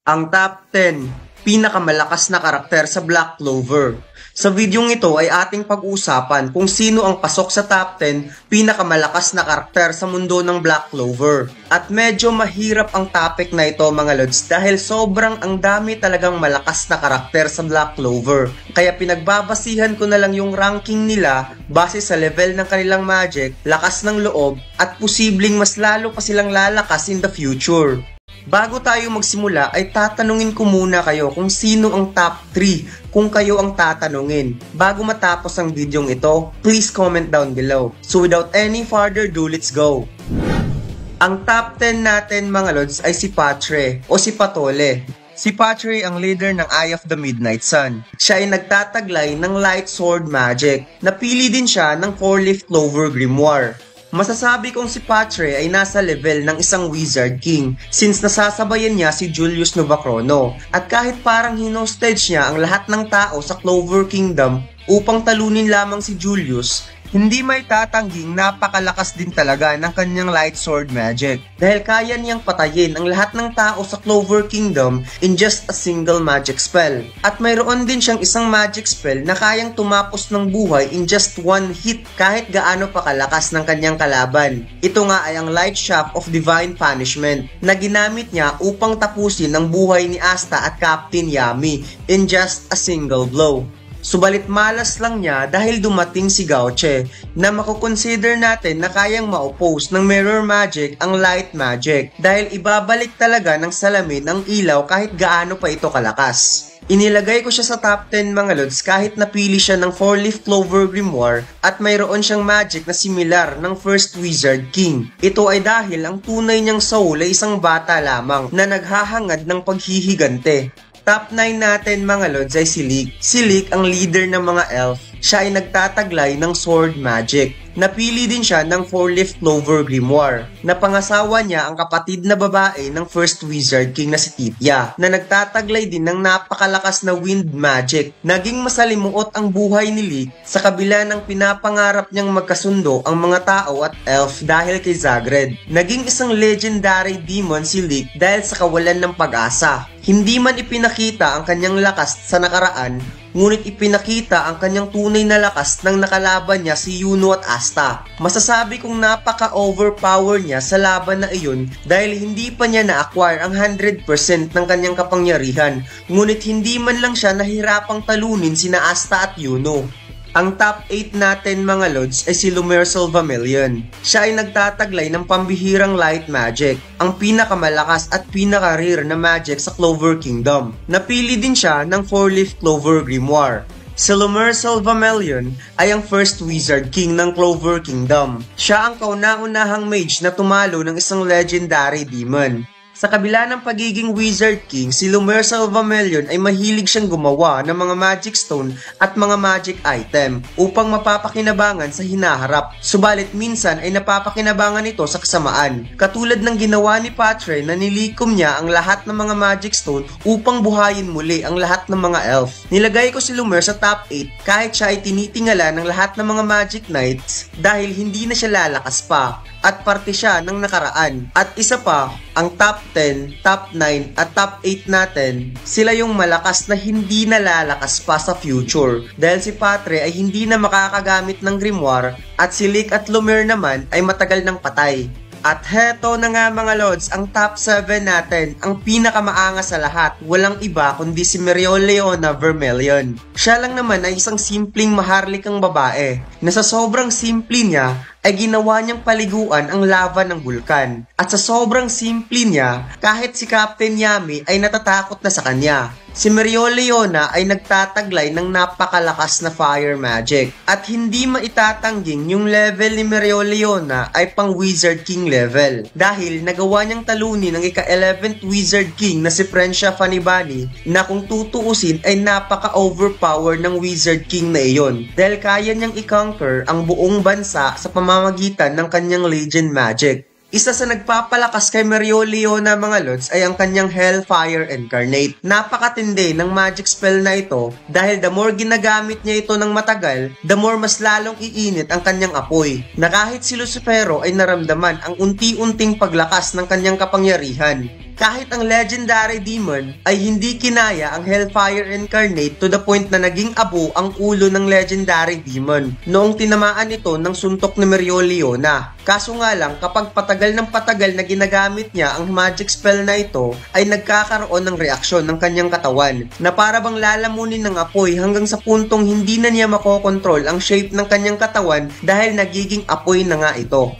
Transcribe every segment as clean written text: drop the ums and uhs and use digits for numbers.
Ang top 10 pinakamalakas na karakter sa Black Clover. Sa videong ito ay ating pag-uusapan kung sino ang pasok sa top 10 pinakamalakas na karakter sa mundo ng Black Clover. At medyo mahirap ang topic na ito mga lods dahil sobrang ang dami talagang malakas na karakter sa Black Clover. Kaya pinagbabasihan ko na lang yung ranking nila base sa level ng kanilang magic, lakas ng loob at posibleng mas lalo pa silang lalakas in the future. Bago tayo magsimula ay tatanungin ko muna kayo kung sino ang top 3 kung kayo ang tatanungin. Bago matapos ang videong ito, please comment down below. So without any further ado, let's go! Ang top 10 natin mga lods ay si Patre o si Patole. Si Patre ang leader ng Eye of the Midnight Sun. Siya ay nagtataglay ng Light Sword Magic. Napili din siya ng 4-Leaf Clover Grimoire. Masasabi kong si Patre ay nasa level ng isang Wizard King since nasasabayan niya si Julius Novachrono. At kahit parang hinostage niya ang lahat ng tao sa Clover Kingdom upang talunin lamang si Julius, hindi may tatangging napakalakas din talaga ng kanyang Light Sword Magic dahil kaya niyang patayin ang lahat ng tao sa Clover Kingdom in just a single magic spell. At mayroon din siyang isang magic spell na kayang tumapos ng buhay in just one hit kahit gaano pa kalakas ng kanyang kalaban. Ito nga ay ang Light Shaft of Divine Punishment na ginamit niya upang tapusin ang buhay ni Asta at Captain Yami in just a single blow. Subalit malas lang niya dahil dumating si Gauche na makukonsider natin na kayang ma-oppose ng Mirror Magic ang Light Magic dahil ibabalik talaga ng salamin ang ilaw kahit gaano pa ito kalakas. Inilagay ko siya sa top 10 mga lods kahit napili siya ng 4-Leaf Clover Grimoire at mayroon siyang magic na similar ng First Wizard King. Ito ay dahil ang tunay niyang soul ay isang bata lamang na naghahangad ng paghihigante. Top 9 natin mga lods ay si Leek. Si Leek ang leader ng mga elf. Siya ay nagtataglay ng sword magic. Napili din siya ng 4-Leaf Clover Grimoire. Napangasawa niya ang kapatid na babae ng First Wizard King na si Titya na nagtataglay din ng napakalakas na wind magic. Naging masalimuot ang buhay ni Leek sa kabila ng pinapangarap niyang magkasundo ang mga tao at elf dahil kay Zagred. Naging isang legendary demon si Leek dahil sa kawalan ng pag-asa. Hindi man ipinakita ang kanyang lakas sa nakaraan, ngunit ipinakita ang kanyang tunay na lakas ng nakalaban niya si Yuno at Asta. Masasabi kong napaka-overpower niya sa laban na iyon dahil hindi pa niya na-acquire ang 100% ng kanyang kapangyarihan, ngunit hindi man lang siya nahirapang talunin sina Asta at Yuno. Ang top 8 natin mga lods ay si Lumiere Sylvamillion. Siya ay nagtataglay ng pambihirang light magic, ang pinakamalakas at pinaka-rare na magic sa Clover Kingdom. Napili din siya ng 4-Leaf Clover Grimoire. Si Lumiere Sylvamillion ay ang First Wizard King ng Clover Kingdom. Siya ang kauna-unahang mage na tumalo ng isang legendary demon. Sa kabila ng pagiging Wizard King, si Lumiere Sylvamillion ay mahilig siyang gumawa ng mga magic stone at mga magic item upang mapapakinabangan sa hinaharap. Subalit minsan ay napapakinabangan ito sa kasamaan. Katulad ng ginawa ni Patre na nilikom niya ang lahat ng mga magic stone upang buhayin muli ang lahat ng mga elf. Nilagay ko si Lumiere sa top 8 kahit siya ay tinitingala ng lahat ng mga magic knights dahil hindi na siya lalakas pa at parte siya ng nakaraan. At isa pa, ang top 10, top 9 at top 8 natin, sila yung malakas na hindi nalalakas pa sa future dahil si Patre ay hindi na makakagamit ng grimoire at si Leek at Lumiere naman ay matagal nang patay. At heto na nga mga lods, ang top 7 natin, ang pinakamaangas sa lahat, walang iba kundi si Mereoleona Vermilion. Siya lang naman ay isang simpleng maharlikang babae na sa sobrang simple niya ay ginawa niyang paliguan ang lava ng bulkan. At sa sobrang simple niya, kahit si Captain Yami ay natatakot na sa kanya. Si Mereoleona ay nagtataglay ng napakalakas na fire magic. At hindi maitatangging yung level ni Mereoleona ay pang Wizard King level. Dahil nagawa niyang talunin ng ika-11th Wizard King na si Francia Fanibani na kung tutuusin ay napaka-overpower ng Wizard King na iyon. Dahil kaya niyang i-conquer ang buong bansa sa pamamagitan ng kanyang legend magic. Isa sa nagpapalakas kay Mereoleona mga lods ay ang kanyang Hellfire Incarnate. Napakatindi ng magic spell na ito dahil the more ginagamit niya ito ng matagal, the more mas lalong iinit ang kanyang apoy. Na kahit si Lucifero ay naramdaman ang unti-unting paglakas ng kanyang kapangyarihan. Kahit ang Legendary Demon ay hindi kinaya ang Hellfire Incarnate to the point na naging abo ang ulo ng Legendary Demon noong tinamaan ito ng suntok ni Mereoleona. Kaso nga lang, kapag patagal ng patagal na ginagamit niya ang magic spell na ito, ay nagkakaroon ng reaksyon ng kanyang katawan na para bang lalamunin ng apoy hanggang sa puntong hindi na niya makokontrol ang shape ng kanyang katawan dahil nagiging apoy na nga ito.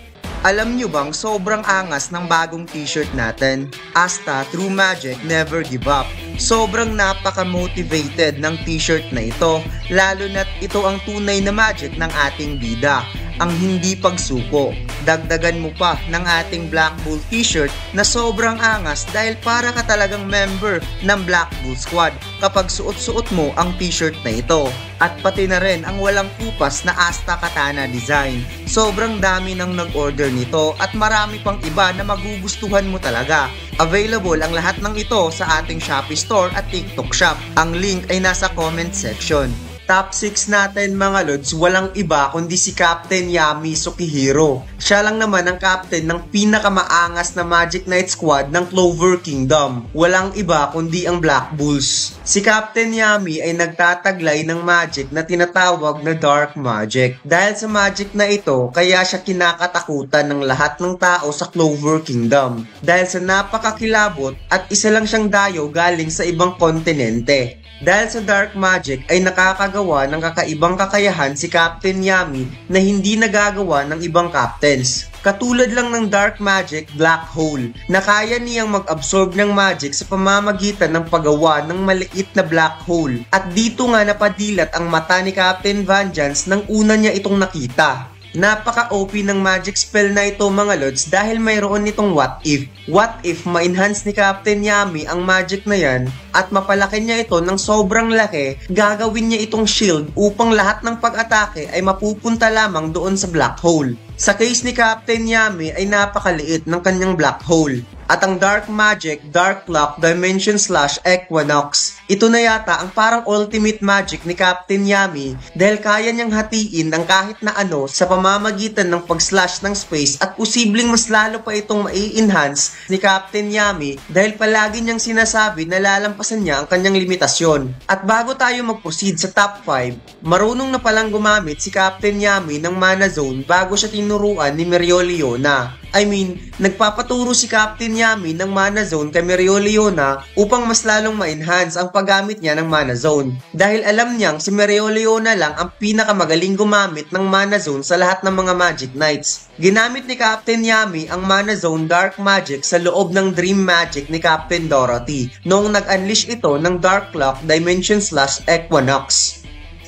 Alam nyo bang sobrang angas ng bagong t-shirt natin? Asta True Magic Never Give Up. Sobrang napaka-motivated ng t-shirt na ito, lalo na't ito ang tunay na magic ng ating bida, ang hindi pagsuko. Dagdagan mo pa ng ating Black Bull t-shirt na sobrang angas dahil para ka talagang member ng Black Bull Squad kapag suot-suot mo ang t-shirt na ito. At pati na rin ang walang kupas na Asta Katana design. Sobrang dami nang nag-order nito at marami pang iba na magugustuhan mo talaga. Available ang lahat ng ito sa ating Shopee Store at TikTok Shop. Ang link ay nasa comment section. Top 6 natin mga lods, walang iba kundi si Captain Yami Sukihiro. Siya lang naman ang captain ng pinakamaangas na Magic Knight squad ng Clover Kingdom. Walang iba kundi ang Black Bulls. Si Captain Yami ay nagtataglay ng magic na tinatawag na Dark Magic. Dahil sa magic na ito, kaya siya kinakatakutan ng lahat ng tao sa Clover Kingdom. Dahil sa napakakilabot at isa lang siyang dayo galing sa ibang kontinente. Dahil sa Dark Magic ay nakakagawa ng kakaibang kakayahan si Captain Yami na hindi nagagawa ng ibang captains. Katulad lang ng Dark Magic Black Hole na kaya niyang mag-absorb ng magic sa pamamagitan ng paggawa ng maliit na black hole. At dito nga napadilat ang mata ni Captain Vengeance nang una niya itong nakita. Napaka-OP ng magic spell na ito mga lods dahil mayroon nitong what if. What if ma-enhance ni Captain Yami ang magic na yan at mapalaki niya ito ng sobrang laki, gagawin niya itong shield upang lahat ng pag-atake ay mapupunta lamang doon sa black hole. Sa case ni Captain Yami ay napakaliit ng kanyang black hole. At ang Dark Magic, Dark Clock, Dimension Slash, Equinox. Ito na yata ang parang ultimate magic ni Captain Yami dahil kaya niyang hatiin ang kahit na ano sa pamamagitan ng pag-slash ng space at posibleng mas lalo pa itong mai-enhance ni Captain Yami dahil palagi niyang sinasabi na lalampasan niya ang kanyang limitasyon. At bago tayo mag-proceed sa top 5, marunong na palang gumamit si Captain Yami ng Mana Zone bago siya tinuruan ni Mereoleona. Nagpapaturo si Captain Yami ng Mana Zone kay Mereoleona upang mas lalong ma-enhance ang paggamit niya ng Mana Zone. Dahil alam niyang si Mereoleona lang ang pinakamagaling gumamit ng Mana Zone sa lahat ng mga Magic Knights. Ginamit ni Captain Yami ang Mana Zone Dark Magic sa loob ng Dream Magic ni Captain Dorothy noong nag-unleash ito ng Dark Clock, Dimension Slash, Equinox.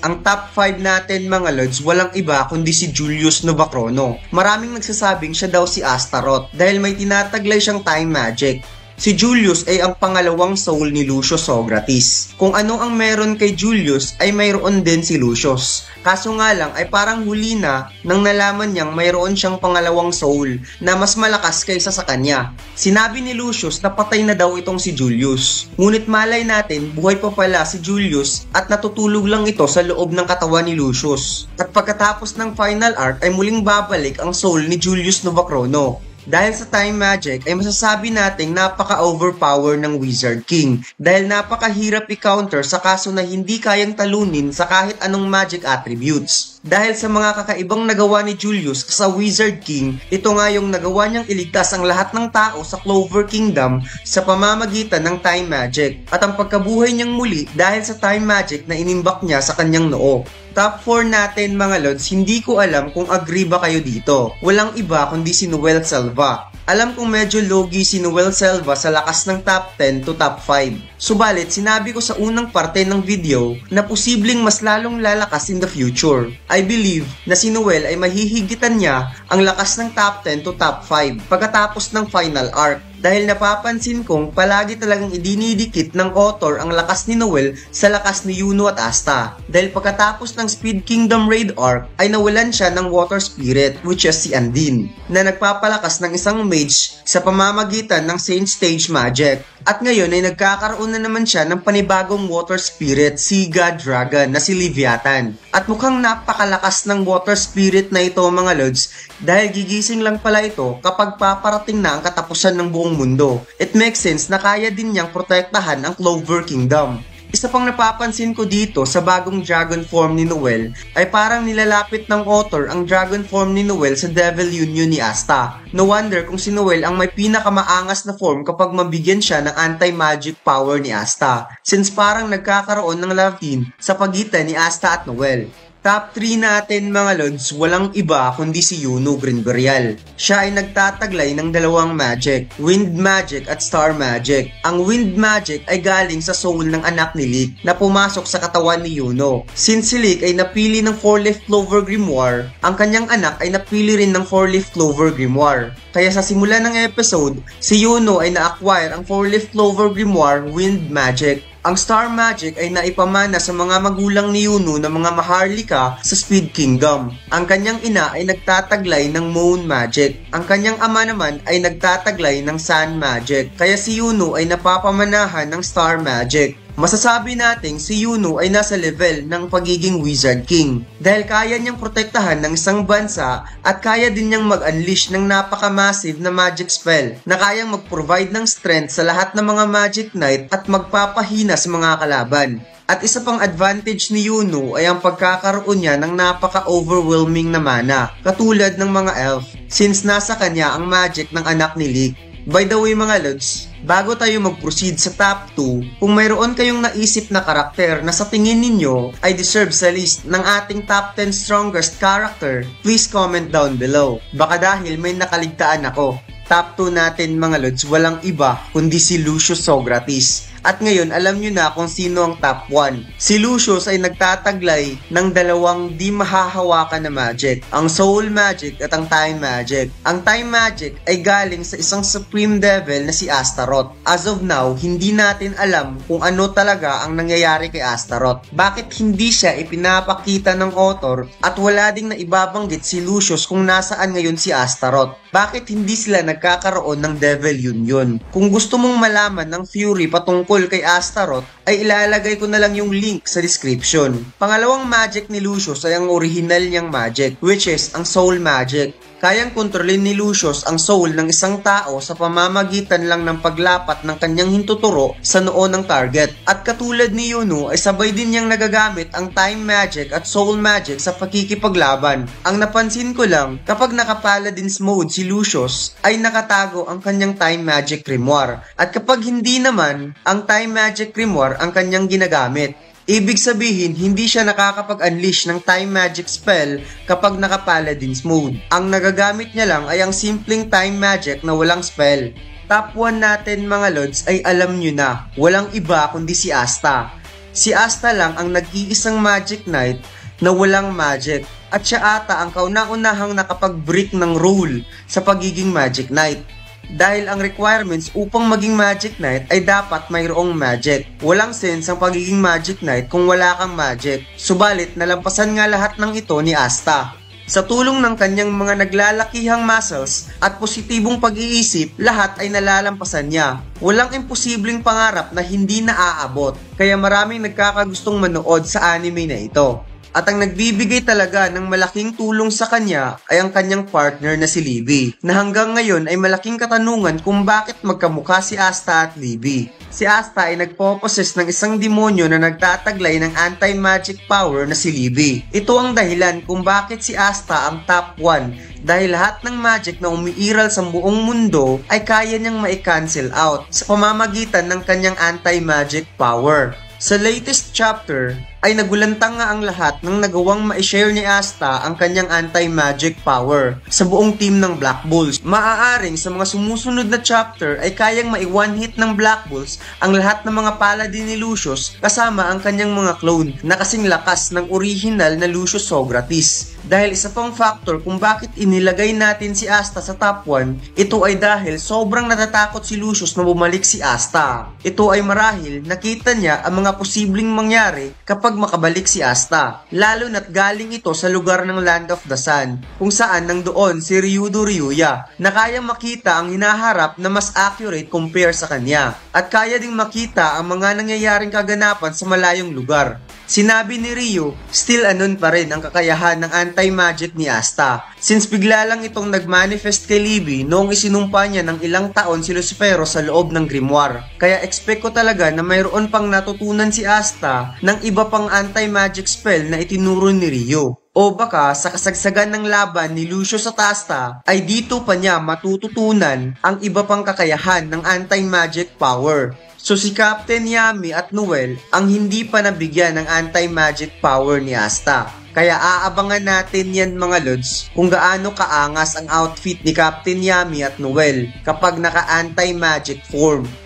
Ang top 5 natin mga lods, walang iba kundi si Julius Novacrono. Maraming nagsasabing siya daw si Astaroth dahil may tinataglay siyang time magic. Si Julius ay ang pangalawang soul ni Lucius Socrates. Kung ano ang meron kay Julius ay mayroon din si Lucius. Kaso nga lang ay parang huli na nang nalaman niyang mayroon siyang pangalawang soul na mas malakas kaysa sa kanya. Sinabi ni Lucius na patay na daw itong si Julius. Ngunit malay natin buhay pa pala si Julius at natutulog lang ito sa loob ng katawan ni Lucius. At pagkatapos ng final arc ay muling babalik ang soul ni Julius Novacrono. Dahil sa time magic ay masasabi nating napaka-overpower ng Wizard King dahil napakahirap i-counter sa kaso na hindi kayang talunin sa kahit anong magic attributes. Dahil sa mga kakaibang nagawa ni Julius sa Wizard King, ito nga yung nagawa niyang iligtas ang lahat ng tao sa Clover Kingdom sa pamamagitan ng time magic at ang pagkabuhay niyang muli dahil sa time magic na inimbak niya sa kanyang noo. Top 4 natin mga lods, hindi ko alam kung agree ba kayo dito. Walang iba kundi si Noel Selva. Alam kong medyo logi si Noel Selva sa lakas ng top 10 to top 5. Subalit, sinabi ko sa unang parte ng video na posibleng mas lalong lalakas in the future. I believe na si Noel ay mahihigitan niya ang lakas ng top 10 to top 5 pagkatapos ng final arc. Dahil napapansin kong palagi talagang idinidikit ng author ang lakas ni Noel sa lakas ni Yuno at Asta. Dahil pagkatapos ng Speed Kingdom Raid arc ay nawalan siya ng Water Spirit which is si Andine na nagpapalakas ng isang mage sa pamamagitan ng Saint Stage Magic. At ngayon ay nagkakaroon na naman siya ng panibagong Water Spirit, si God Dragon na si Leviathan. At mukhang napakalakas ng Water Spirit na ito mga lods dahil gigising lang pala ito kapag paparating na ang katapusan ng buong buong mundo. It makes sense na kaya din niyang protektahan ang Clover Kingdom. Isa pang napapansin ko dito sa bagong dragon form ni Noel ay parang nilalapit ng author ang dragon form ni Noel sa Devil Union ni Asta. No wonder kung si Noel ang may pinakamaangas na form kapag mabigyan siya ng anti-magic power ni Asta, since parang nagkakaroon ng love team sa pagitan ni Asta at Noel. Top 3 natin mga lods, walang iba kundi si Yuno Grinberial. Siya ay nagtataglay ng dalawang magic, Wind Magic at Star Magic. Ang Wind Magic ay galing sa soul ng anak ni Leek na pumasok sa katawan ni Yuno. Since si Leek ay napili ng 4-leaf clover grimoire, ang kanyang anak ay napili rin ng 4-leaf clover grimoire. Kaya sa simula ng episode, si Yuno ay na-acquire ang 4-leaf clover grimoire Wind Magic. Ang Star Magic ay naipamana sa mga magulang ni Yuno na mga maharlika sa Speed Kingdom. Ang kanyang ina ay nagtataglay ng Moon Magic. Ang kanyang ama naman ay nagtataglay ng Sun Magic. Kaya si Yuno ay napapamanahan ng Star Magic. Masasabi nating si Yuno ay nasa level ng pagiging Wizard King dahil kaya niyang protektahan ng isang bansa at kaya din niyang mag-unleash ng napaka-massive na magic spell na kayang mag-provide ng strength sa lahat ng mga Magic Knight at magpapahina sa mga kalaban. At isa pang advantage ni Yuno ay ang pagkakaroon niya ng napaka-overwhelming na mana katulad ng mga elf since nasa kanya ang magic ng anak ni Leek. By the way mga lods, bago tayo mag-proceed sa top 2, kung mayroon kayong naisip na karakter na sa tingin ninyo ay deserve sa list ng ating top 10 strongest character, please comment down below. Baka dahil may nakaligtaan ako. Top 2 natin mga lods, walang iba kundi si Lucius Socrates. At ngayon, alam nyo na kung sino ang top 1. Si Lucius ay nagtataglay ng dalawang di mahahawakan na magic, ang Soul Magic at ang Time Magic. Ang Time Magic ay galing sa isang Supreme Devil na si Astaroth. As of now, hindi natin alam kung ano talaga ang nangyayari kay Astaroth. Bakit hindi siya ipinapakita ng author at wala ding naibabanggit si Lucius kung nasaan ngayon si Astaroth? Bakit hindi sila nagkakaroon ng Devil Union? Kung gusto mong malaman ng Fury patungkol kay Astaroth, ay ilalagay ko na lang yung link sa description. Pangalawang magic ni Lucius ay ang original niyang magic, which is ang Soul Magic. Kayang kontrolin ni Lucius ang soul ng isang tao sa pamamagitan lang ng paglapat ng kanyang hintuturo sa noo ng target. At katulad ni Yuno ay sabay din niyang nagagamit ang Time Magic at Soul Magic sa pakikipaglaban. Ang napansin ko lang, kapag naka-Paladins mode si Lucius ay nakatago ang kanyang Time Magic Grimoire. At kapag hindi naman, ang Time Magic Grimoire ang kanyang ginagamit. Ibig sabihin, hindi siya nakakapag-unleash ng Time Magic spell kapag naka-Paladins mode. Ang nagagamit niya lang ay ang simpleng Time Magic na walang spell. Top 1 natin mga lods ay alam nyo na, walang iba kundi si Asta. Si Asta lang ang nag-iisang Magic Knight na walang magic. At siya ata ang kauna-unahang nakapag-break ng rule sa pagiging Magic Knight. Dahil ang requirements upang maging Magic Knight ay dapat mayroong magic. Walang sense ang pagiging Magic Knight kung wala kang magic. Subalit, nalampasan nga lahat ng ito ni Asta. Sa tulong ng kanyang mga naglalakihang muscles at positibong pag-iisip, lahat ay nalalampasan niya. Walang imposibleng pangarap na hindi naaabot, kaya maraming nagkakagustong manood sa anime na ito. At ang nagbibigay talaga ng malaking tulong sa kanya ay ang kanyang partner na si Libby, na hanggang ngayon ay malaking katanungan kung bakit magkamukha si Asta at Libby. Si Asta ay nagpo-possess ng isang demonyo na nagtataglay ng anti-magic power na si Libby. Ito ang dahilan kung bakit si Asta ang top 1 dahil lahat ng magic na umiiral sa buong mundo ay kaya niyang ma-cancel out sa pamamagitan ng kanyang anti-magic power. Sa latest chapter, ay nagulantang nga ang lahat ng nagawang ma-share ni Asta ang kanyang anti-magic power sa buong team ng Black Bulls. Maaaring sa mga sumusunod na chapter ay kayang mai-one hit ng Black Bulls ang lahat ng mga paladin ni Lucius kasama ang kanyang mga clone na kasing lakas ng original na Lucius Socrates. Dahil isa pang factor kung bakit inilagay natin si Asta sa top 1, ito ay dahil sobrang natatakot si Lucius na bumalik si Asta. Ito ay marahil nakita niya ang mga posibleng mangyari kapag makabalik si Asta. Lalo na't galing ito sa lugar ng Land of the Sun, kung saan nandoon si Ryudo Ryuya na kayang makita ang hinaharap na mas accurate compare sa kanya. At kaya ding makita ang mga nangyayaring kaganapan sa malayong lugar. sinabi ni Rio, still anon pa rin ang kakayahan ng anti-magic ni Asta. Since bigla lang itong nag-manifest kay Libby noong isinumpa niya ng ilang taon si Lucifero sa loob ng grimoire. Kaya expect ko talaga na mayroon pang natutunan si Asta ng iba pang anti-magic spell na itinuro ni Rio. O baka sa kasagsagan ng laban ni Lucius at Asta ay dito pa niya matututunan ang iba pang kakayahan ng anti-magic power. So si Captain Yami at Noel ang hindi pa nabigyan ng anti-magic power ni Asta. Kaya aabangan natin yan mga lods kung gaano kaangas ang outfit ni Captain Yami at Noel kapag naka-anti-magic form.